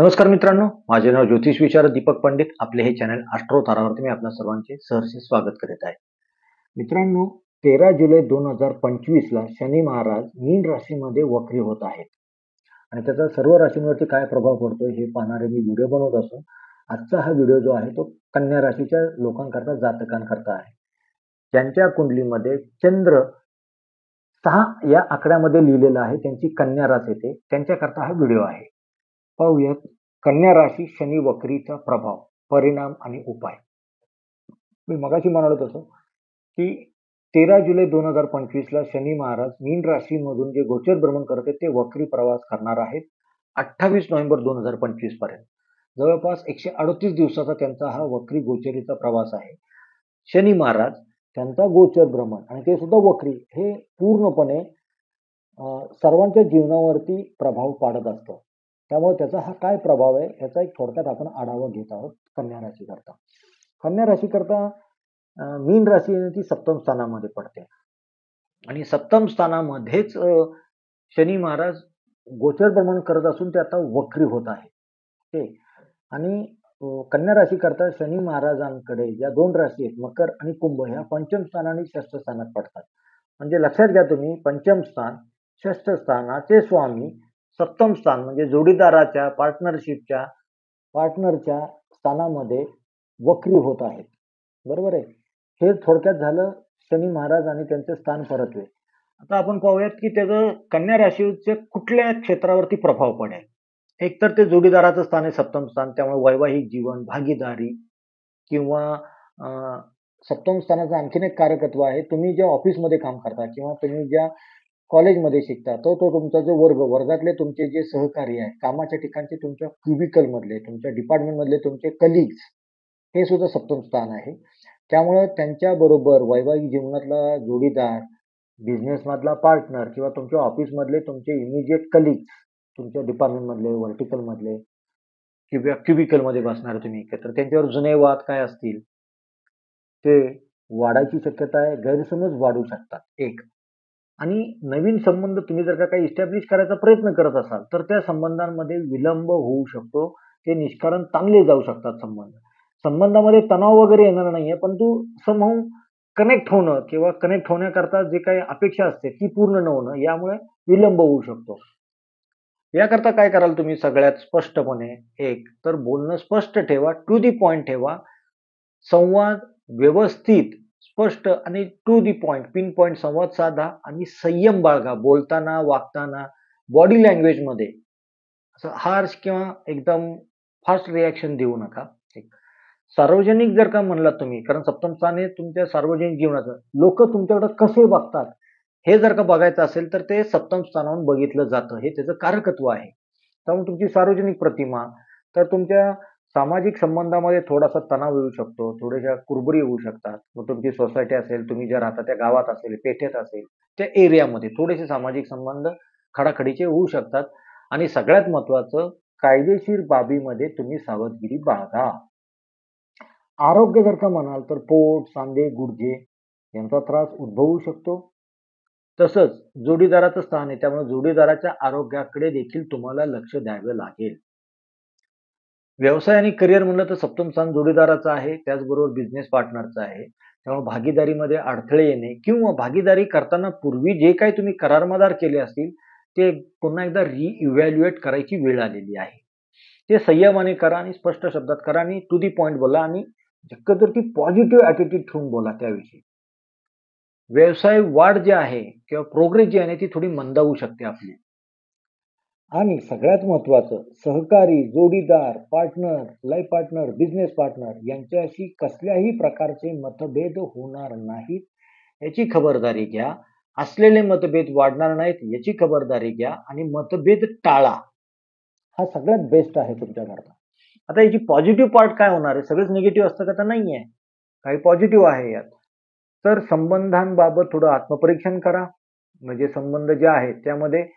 नमस्कार मित्रांनो, माझे नाव ज्योतिष विशारद दीपक पंडित. आपले हे चॅनल ॲस्ट्रो तारावरती मी आपल्या सर्वांचे सहर्ष स्वागत करीत आहे. मित्रांनो, 13 जुलै 2025 ला शनी महाराज मीन राशीमध्ये वक्री होत आहेत आणि त्याचा सर्व राशींवरती काय प्रभाव पडतोय हे पाहणारे मी व्हिडिओ बनवत असून आजचा हा व्हिडिओ जो आहे तो कन्या राशीच्या लोकांकरता, जातकांकरता आहे. ज्यांच्या कुंडलीमध्ये चंद्र 6 या आकड्यामध्ये लिहिलेलं आहे, त्यांची कन्या रास येते, त्यांच्याकरता हा व्हिडिओ आहे. पाहूयात कन्या राशी शनी वक्रीचा प्रभाव, परिणाम आणि उपाय. मी मगाशी म्हणालो तसं की 13 जुलै 2025 ला शनी महाराज मीन राशीमधून जे गोचर भ्रमण करते ते वक्री प्रवास करणार आहेत 28 नोव्हेंबर 2025 पर्यंत. जवळपास 138 दिवसाचा त्यांचा हा वक्री गोचरीचा प्रवास आहे. शनी महाराज त्यांचा गोचर भ्रमण आणि ते सुद्धा वक्री हे पूर्णपणे सर्वांच्या जीवनावरती प्रभाव पाडत असतं. त्यामुळे त्याचा हा काय प्रभाव आहे याचा एक थोडक्यात आपण आढावा घेत आहोत. कन्या राशीकरता, कन्या राशीकरता मीन राशी ती सप्तम स्थानामध्ये पडते आणि सप्तम स्थानामध्येच शनी महाराज गोचर भ्रमण करत असून ते आता वक्री होत आहे. आणि कन्या राशी करता शनी महाराजांकडे या दोन राशी आहेत, मकर आणि कुंभ, ह्या पंचम स्थान आणि षष्ठ स्थानात पडतात. म्हणजे लक्षात घ्या तुम्ही, पंचम स्थान, षष्ठ स्थानाचे स्वामी सप्तम स्थान म्हणजे जोडीदाराच्या, पार्टनरच्या स्थानामध्ये वक्री होत आहेत. बरोबर आहे. हे थोडक्यात झालं शनी महाराज आणि त्यांचे स्थान परत्वे. आता आपण पाहूयात की त्याचं कन्या राशीचे कुठल्या क्षेत्रावरती प्रभाव पडेल. एक तर ते जोडीदाराचं स्थान आहे, सप्तम स्थान, त्यामुळे वैवाहिक जीवन, भागीदारी किंवा सप्तम स्थानाचं आणखीन एक कारकत्व आहे, तुम्ही ज्या ऑफिसमध्ये काम करता किंवा तुम्ही ज्या कॉलेजमध्ये शिकता तो तुमचा जो वर्गातले तुमचे जे सहकारी आहे, कामाच्या ठिकाणचे तुमच्या क्युबिकल मधले, तुमच्या डिपार्टमेंट मधले तुमचे कलिग्स, हे सुद्धा सप्तम स्थान आहे. त्यामुळे त्यांच्या बरोबर वैवाहिक जीवनातला जोडीदार, बिझनेस मधला पार्टनर किंवा तुमच्या ऑफिस मधले तुमचे इमिजिएट कलिग्स, तुमच्या डिपार्टमेंट मधले, व्हर्टिकल मधले किंवा क्युबिकल मध्ये बसणारे तुम्ही, तर त्यांच्यावर जुने वाद काय असतील ते वाढायची शक्यता आहे. गैरसमज वाढू शकतात. एक, आणि नवीन संबंध तुम्ही जर का काही इस्टॅब्लिश करायचा प्रयत्न करत असाल तर त्या संबंधांमध्ये विलंब होऊ शकतो. ते निष्कारण चांगले जाऊ शकतात संबंध. संबंधामध्ये तणाव वगैरे येणार नाहीये, परंतु समहाऊ कनेक्ट होणं किंवा कनेक्ट होण्याकरता जे काही अपेक्षा असते ती पूर्ण न होणं, यामुळे विलंब होऊ शकतो. याकरता काय कराल तुम्ही, सगळ्यात स्पष्टपणे, एक तर बोलणं स्पष्ट ठेवा, टू दी पॉइंट ठेवा, संवाद व्यवस्थित, स्पष्ट आणि to the point, pin point संवाद साधा आणि संयम बाळगा. बोलताना, वागताना, बॉडी लँग्वेज मध्ये असं हार्श किंवा एकदम फास्ट रिॲक्शन देऊ नका. सार्वजनिक जर का म्हणलात तुम्ही, कारण सप्तम स्थान हे तुमच्या सार्वजनिक जीवनाचं, लोक तुमच्याकडे कसे बघतात हे जर का बघायचं असेल तर ते सप्तम स्थानावरून बघितलं जातं, हे त्याचं कारकत्व आहे. त्यामुळे तुमची सार्वजनिक प्रतिमा, तर तुमच्या सामाजिक संबंधामध्ये थोडासा तणाव येऊ शकतो, थोड्याशा कुरबुरी येऊ शकतात. मग तुमची सोसायटी असेल, तुम्ही ज्या राहता त्या गावात असेल, पेठेत असेल, त्या एरियामध्ये थोडेसे सामाजिक संबंध खडाखडीचे होऊ शकतात. आणि सगळ्यात महत्वाचं, कायदेशीर बाबीमध्ये तुम्ही सावधगिरी बाळगा. आरोग्य जर का म्हणाल तर पोट, सांधे, गुडघे यांचा त्रास उद्भवू शकतो. तसंच जोडीदाराचं स्थान आहे, त्यामुळे जोडीदाराच्या आरोग्याकडे देखील तुम्हाला लक्ष द्यावे लागेल. व्यवसाय आणि करिअर म्हणलं तर सप्तम स्थान जोडीदाराचं आहे, त्याचबरोबर बिझनेस पार्टनरचं आहे. त्यामुळे भागीदारीमध्ये अडथळे येणे किंवा भागीदारी करताना पूर्वी जे काही तुम्ही करारमदार केले असतील ते पुन्हा एकदा रिइव्हॅल्युएट करायची वेळ आलेली आहे. ते संयमाने करा आणि स्पष्ट शब्दात करा आणि टू दी पॉइंट बोला आणि शक्यतो ती पॉझिटिव्ह ॲटिट्यूड ठेवून बोला त्याविषयी. व्यवसाय वाढ जी आहे किंवा प्रोग्रेस जी आहे ती थोडी मंदावू शकते आपली. आणि सगळ्यात महत्वाचं, सहकारी, जोडीदार, partner, life partner, business partner यांच्याशी कसल्याही प्रकारचे मतभेद होणार नाहीत याची खबरदारी घ्या. असलेले मतभेद वाढणार नाहीत याची खबरदारी घ्या आणि मतभेद टाळा. हा सगळ्यात बेस्ट आहे तुमच्याकरता. आता याची पॉझिटिव्ह पार्ट काय होणार आहे, सगळंच निगेटिव्ह असतं का तर नाहीये, काही पॉझिटिव्ह आहे यात. तर संबंधांबाबत थोडं आत्मपरीक्षण करा. म्हणजे संबंध जे आहेत त्यामध्ये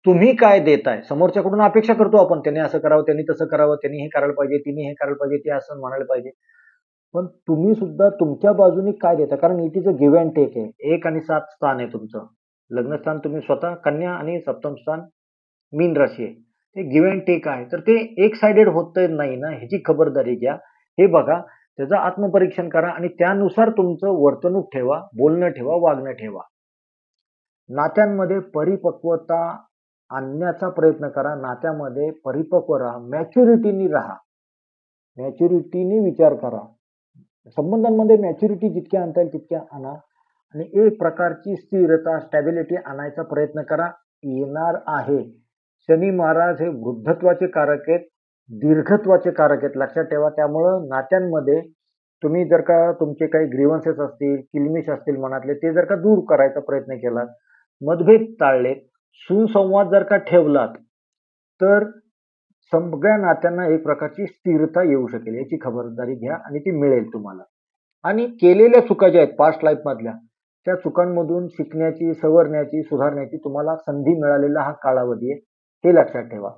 तुम्ही काय देताय, समोरच्याकडून अपेक्षा करतो आपण, त्याने असं करावं, त्यांनी तसं करावं, त्यांनी हे करायला पाहिजे, तिने हे करायला पाहिजे, ते असं म्हणायला पाहिजे. पण तुम्ही सुद्धा तुमच्या बाजूने काय देता, कारण it is a give and take आहे. 1 आणि 7 स्थान आहे तुमचं लग्नस्थान, तुम्ही स्वतः कन्या, आणि सप्तम स्थान मीन राशी आहे. ते गिव्ह अँड टेक आहे. तर ते एक साइडेड होत नाही ना, ह्याची खबरदारी घ्या. हे बघा, त्याचं आत्मपरीक्षण करा आणि त्यानुसार तुमचं वर्तणूक ठेवा, बोलणं ठेवा, वागणं ठेवा. नात्यांमध्ये परिपक्वता आणण्याचा प्रयत्न करा. नात्यामध्ये परिपक्व राहा, मॅच्युरिटीनी राहा, मॅच्युरिटीने विचार करा. संबंधांमध्ये मॅच्युरिटी जितक्या आणता येईल तितक्या आणा आणि एक प्रकारची स्थिरता, स्टॅबिलिटी आणायचा प्रयत्न करा. येणार आहे. शनी महाराज हे वृद्धत्वाचे कारक आहेत, दीर्घत्वाचे कारक आहेत, लक्षात ठेवा. त्यामुळं नात्यांमध्ये तुम्ही जर का तुमचे काही ग्रीव्हन्सेस असतील, किलमिश असतील मनातले, ते जर का दूर करायचा प्रयत्न केलात, मतभेद टाळलेत, सुसंवाद जर का ठेवलात, तर सगळ्या नात्यांना एक प्रकारची स्थिरता येऊ शकेल. याची खबरदारी घ्या आणि ती मिळेल तुम्हाला. आणि केलेल्या चुका ज्या आहेत पास्ट लाईफ मधल्या, त्या चुकांमधून शिकण्याची, सवरण्याची, सुधारण्याची तुम्हाला संधी मिळालेला हा कालावधी आहे, हे लक्षात ठेवा.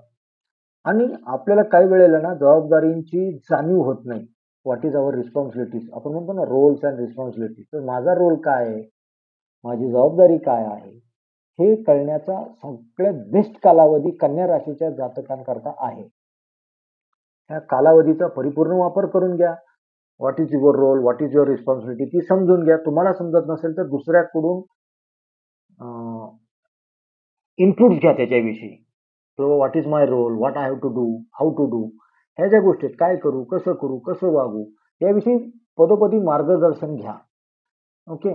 आणि आपल्याला काही वेळेला ना जबाबदारींची जाणीव होत नाही. व्हॉट इज अवर रिस्पॉन्सिबिलिटीज, आपण म्हणतो ना रोल्स अँड रिस्पॉन्सिबिलिटीज. तर माझा रोल काय आहे, माझी जबाबदारी काय आहे, हे कळण्याचा सगळ्यात बेस्ट कालावधी कन्या राशीच्या जातकांकरता आहे. त्या कालावधीचा परिपूर्ण वापर करून घ्या. What is your role, what is your responsibility, ती समजून घ्या. तुम्हाला समजत नसेल तर दुसऱ्याकडून इनपुट्स घ्या त्याच्याविषयी. So what is my role, what I have to do, how to do, ह्या ज्या गोष्टी आहेत, काय करू, कसं वागू, याविषयी पदोपदी मार्गदर्शन घ्या. ओके.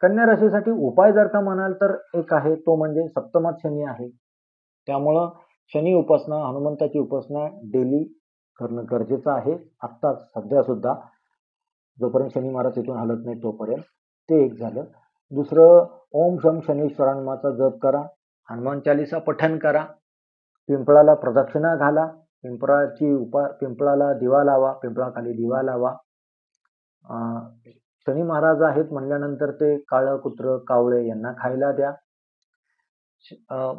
कन्या राशीसाठी उपाय जर का म्हणाल तर एक आहे, तो म्हणजे सप्तमात शनी आहे. त्यामुळं शनी उपासना, हनुमंताची उपासना डेली करणं गरजेचं आहे. आत्ताच सध्या सुद्धा, जोपर्यंत शनी महाराज इथून हलत नाही तोपर्यंत. ते एक झालं. दुसरं, ओम शम शनीश्वरा नामाचा जप करा, हनुमान चालीसा पठण करा, पिंपळाला प्रदक्षिणा घाला, पिंपळाला दिवा लावा, पिंपळाखाली दिवा लावा. शनी महाराज आहेत म्हणल्यानंतर ते काळं कुत्र, कावळे यांना खायला द्या.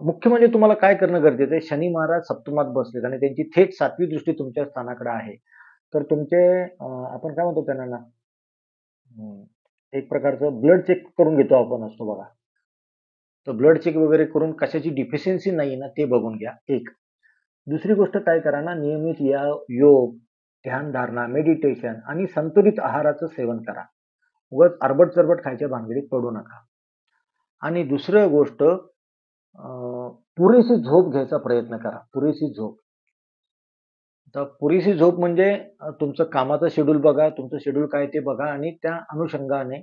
मुख्य म्हणजे तुम्हाला काय करणं गरजेचं आहे, शनी महाराज सप्तमात बसलेत आणि त्यांची थेट 7वी दृष्टी तुमच्या स्थानाकडे आहे. तर तुमचे आपण काय म्हणतो त्यांना ना, एक प्रकारचं ब्लड चेक करून घेतो आपण, असतो बघा. तर ब्लड चेक वगैरे करून कशाची डिफिशियन्सी नाही ना ते बघून घ्या. एक. दुसरी गोष्ट काय करा ना, नियमित योग, ध्यानधारणा, मेडिटेशन आणि संतुलित आहाराचं सेवन करा. उगाच अरबट चरबट खायच्या भानगडीत पडू नका. आणि दुसरं गोष्ट, पुरेशी झोप घ्यायचा प्रयत्न करा. पुरेशी झोप. तर पुरेशी झोप म्हणजे तुमचं कामाचं शेड्यूल बघा, तुमचं शेड्यूल काय ते बघा आणि त्या अनुषंगाने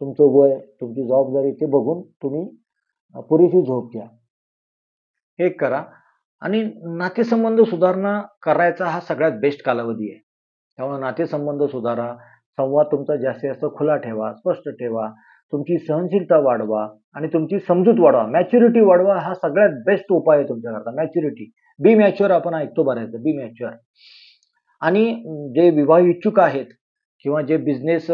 तुमचं वय, तुमची जबाबदारी ते बघून तुम्ही पुरेशी झोप घ्या. हे करा. आणि नातेसंबंध सुधारणा करायचा हा सगळ्यात बेस्ट कालावधी आहे. त्यामुळे नातेसंबंध सुधारा, संवाद तुमचा जास्तीत जास्त खुला ठेवा, स्पष्ट ठेवा, तुमची सहनशीलता वाढवा आणि तुमची समजूत वाढवा, मॅच्युरिटी वाढवा. हा सगळ्यात बेस्ट उपाय आहे तुमच्याकरता. मॅच्युरिटी, बी मॅच्युअर आपण ऐकतो बऱ्याचदा, बी मॅच्युअर. आणि जे विवाह इच्छुक आहेत किंवा जे बिझनेस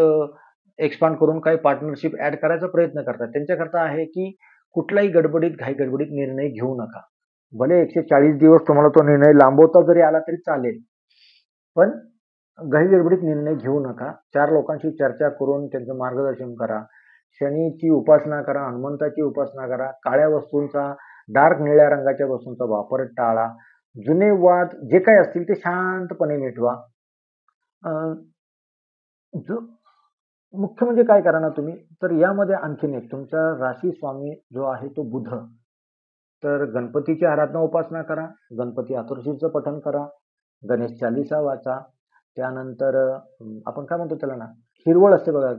एक्सपांड करून काही पार्टनरशिप ऍड करायचा प्रयत्न करतात, त्यांच्याकरता आहे की कुठलाही घाई गडबडीत निर्णय घेऊ नका. भले 140 दिवस तुम्हाला तो निर्णय लांबवता जरी आला तरी चालेल, पण घाई गडबडीत निर्णय घेऊ नका. 4 लोकांशी चर्चा करून त्यांचं मार्गदर्शन करा. शनीची उपासना करा, हनुमंताची उपासना करा. काळ्या वस्तूंचा, डार्क निळ्या रंगाच्या वस्तूंचा वापर टाळा. जुने वाद जे काही असतील ते शांतपणे मिटवा. मुख्य म्हणजे काय करा ना तुम्ही, तर यामध्ये आणखीन एक, तुमचा राशी स्वामी जो आहे तो बुध. तर गणपतीची आराधना उपासना करा, गणपती आतुरशीचं पठण करा, गणेश चालीसा वाचा. त्यानंतर आपण काय म्हणतो त्याला ना, हिरवळ असते बघा,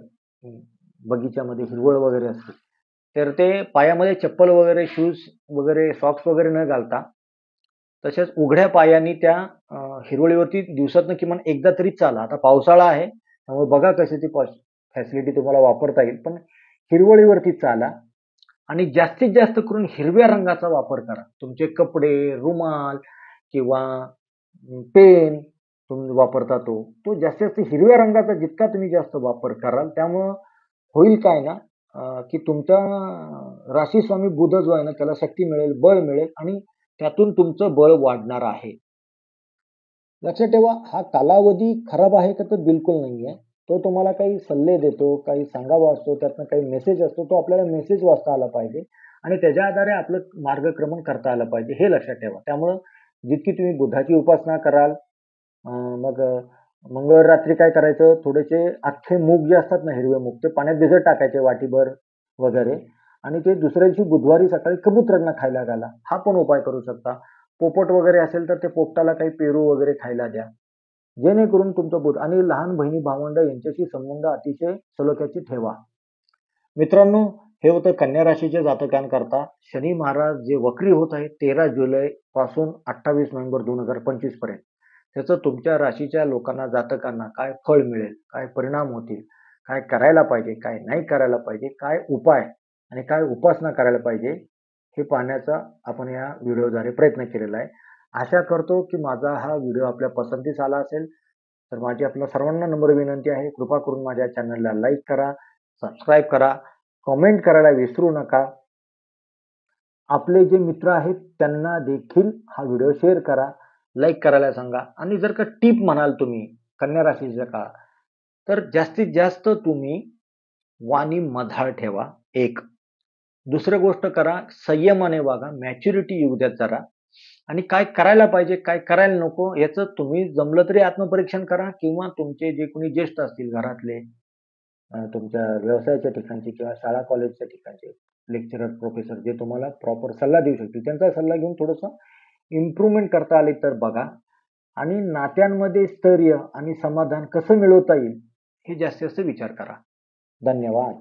बगीच्यामध्ये हिरवळ वगैरे असते, तर ते पायामध्ये चप्पल वगैरे, शूज वगैरे, सॉक्स वगैरे न घालता तसेच उघड्या पायानी त्या हिरवळीवरती दिवसातनं किमान एकदा तरी चाला. आता पावसाळा आहे त्यामुळे बघा कशी ती फॅसिलिटी तुम्हाला वापरता येईल, पण हिरवळीवरती चाला आणि जास्तीत जास्त करून हिरव्या रंगाचा वापर करा. तुमचे कपडे, रुमाल किंवा पेन तुम्ही वापरता तो जास्तीत जास्त हिरव्या रंगाचा जितका तुम्ही जास्त वापर कराल, त्यामुळं होईल काय ना, की तुमचा राशी स्वामी बुध जो आहे ना, त्याला शक्ती मिळेल, बळ मिळेल आणि त्यातून तुमचं बळ वाढणार आहे. लक्षात ठेवा, हा कालावधी खराब आहे का? तर बिलकुल नाहीये. तो तुम्हाला काही सल्ले देतो, काही सांगावा असतो, त्यातनं काही मेसेज असतो, तो आपल्याला मेसेज वाचता आला पाहिजे आणि त्याच्या आधारे आपलं मार्गक्रमण करता आलं पाहिजे, हे लक्षात ठेवा. त्यामुळं जितकी तुम्ही बुधाची उपासना कराल, मग मंगळवार रात्री काय करायचं, थोडेसे अख्खे मूग जे असतात ना, हिरवे मूग, ते पाण्यात भिजत टाकायचे वाटीभर वगैरे आणि ते दुसऱ्या दिवशी बुधवारी सकाळी कबुतरांना खायला घाला. हा पण उपाय करू शकता. पोपट वगैरे असेल तर ते पोपटाला काही पेरू वगैरे खायला द्या. जेणेकरून तुमचं बुध आणि लहान बहिणी-भावंड यांच्याशी संबंध अतिशय सलोख्याचे ठेवा. मित्रांनो, हे होतं कन्या राशीच्या जातकांकरता शनी महाराज जे वक्री होत आहेत 13 जुलै पासून 28 नोव्हेंबर 2025 पर्यंत. त्याचं तुमच्या राशीच्या लोकांना, जातकांना काय फळ मिळेल, काय परिणाम होतील, काय करायला पाहिजे, काय नाही करायला पाहिजे, काय उपाय आणि काय उपासना करायला पाहिजे, हे पाहण्याचा आपण या व्हिडिओद्वारे प्रयत्न केलेला आहे. आशा करतो की माझा हा व्हिडिओ आपल्या पसंतीस आला असेल. तर माझी आपल्या सर्वांना नम्र विनंती आहे, कृपा करून माझ्या चॅनलला लाईक करा, सबस्क्राईब करा, कमेंट करायला विसरू नका. आपले जे मित्र आहेत त्यांना देखील हा व्हिडिओ शेअर करा, लाईक करायला सांगा आणि जर का टिप म्हणाल तुम्ही कन्या राशीच्या का, तर जास्तीत जास्त तुम्ही वाणी मधाळ ठेवा. एक दुसरी गोष्ट करा, संयमाने वागा, मॅच्युरिटी येऊ द्या जरा आणि काय करायला पाहिजे, काय करायला नको याचं तुम्ही जमलं तरी आत्मपरीक्षण करा किंवा तुमचे जे कोणी ज्येष्ठ असतील घरातले, तुमच्या व्यवसायाच्या ठिकाणचे किंवा शाळा कॉलेजच्या ठिकाणचे लेक्चरर, प्रोफेसर जे तुम्हाला प्रॉपर सल्ला देऊ शकतील, त्यांचा सल्ला घेऊन थोडंसं इम्प्रूव्हमेंट करता आली तर बघा आणि नात्यांमध्ये स्थैर्य आणि समाधान कसं मिळवता येईल हे जास्तीत जास्त विचार करा. धन्यवाद.